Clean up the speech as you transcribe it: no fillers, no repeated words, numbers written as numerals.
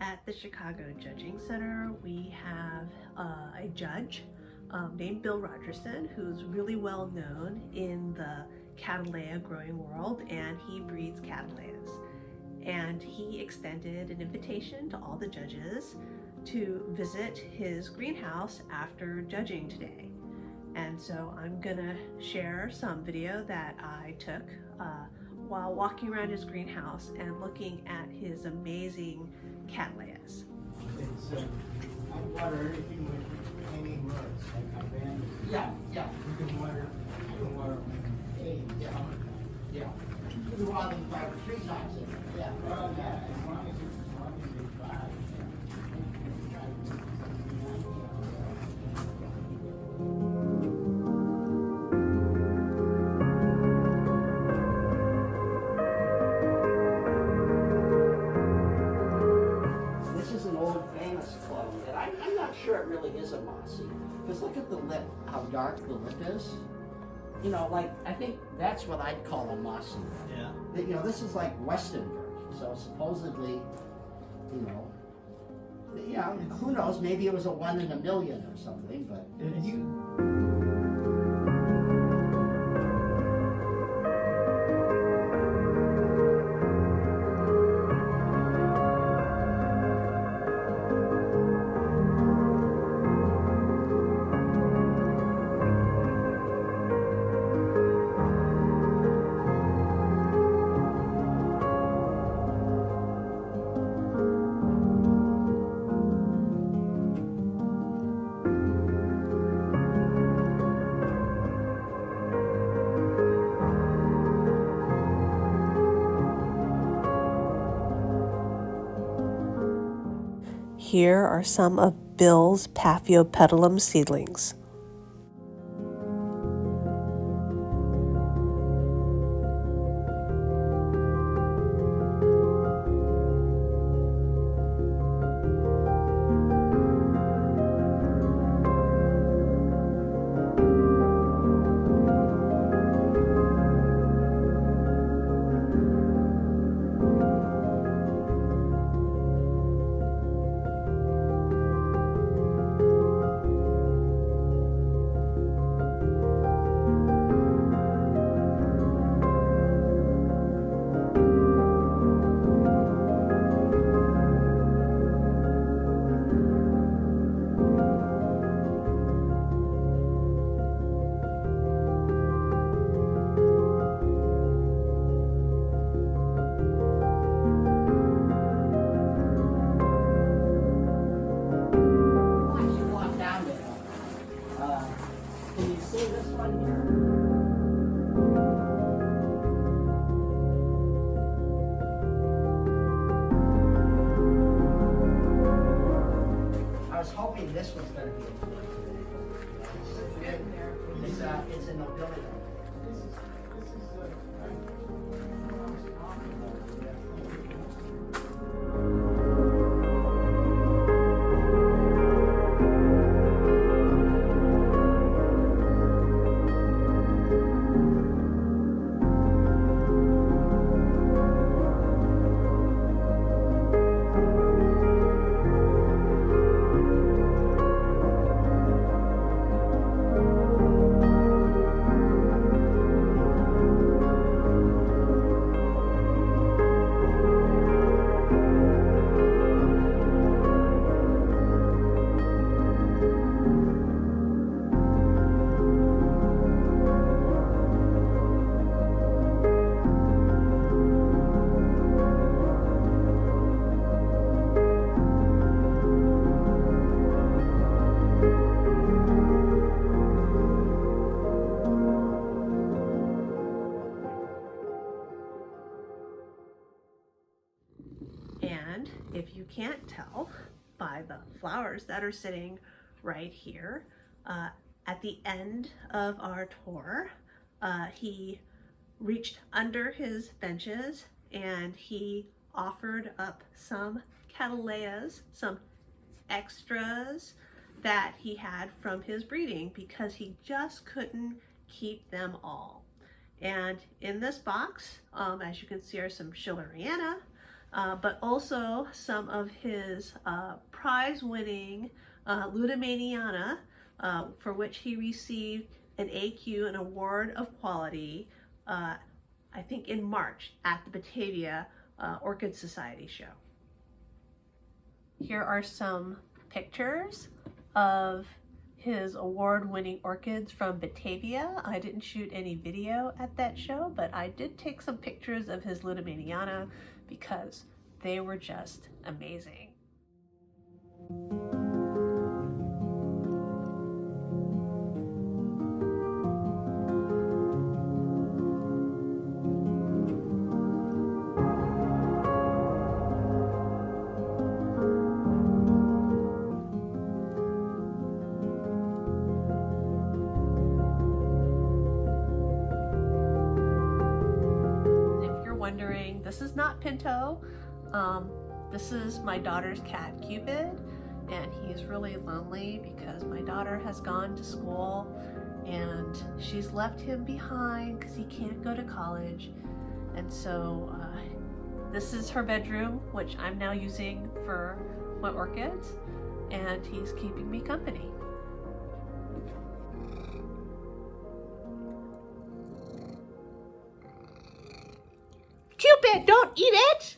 At the Chicago Judging Center, we have a judge named Bill Rogerson, who's really well known in the Cattleya growing world, and he breeds Cattleyas. And he extended an invitation to all the judges to visit his greenhouse after judging today. And so I'm gonna share some video that I took while walking around his greenhouse and looking at his amazing Cattleyas. It's, I water everything with hanging rods, like I ran. Yeah, yeah. You can water hay, Yeah. yeah. You can water them 5 or 3 times a day. Yeah. Well, yeah, as long as it's 5. This is an old famous clone, and I'm not sure it really is a mossy. Because look at the lip, how dark the lip is. You know, like, I think that's what I'd call a mossy. Yeah. You know, this is like Westenberg, so supposedly, you know, yeah, who knows, maybe it was a 1 in a million or something, but. Here are some of Bill's Paphiopedilum seedlings. Can you see this one here? I was hoping this was going to be it's a nobility. And if you can't tell by the flowers that are sitting right here, at the end of our tour, he reached under his benches and he offered up some Cattleyas, some extras that he had from his breeding because he just couldn't keep them all. And in this box, as you can see, are some Schilleriana, but also some of his prize-winning Ludomaniana, for which he received an AQ, an Award of Quality, I think in March at the Batavia Orchid Society show. Here are some pictures of his award-winning orchids from Batavia. I didn't shoot any video at that show, but I did take some pictures of his Ludomaniana because they were just amazing. Wondering, this is not Pinto. This is my daughter's cat, Cupid, and he's really lonely because my daughter has gone to school and she's left him behind because he can't go to college. And so this is her bedroom, which I'm now using for my orchids, and he's keeping me company. Cupid, don't eat it!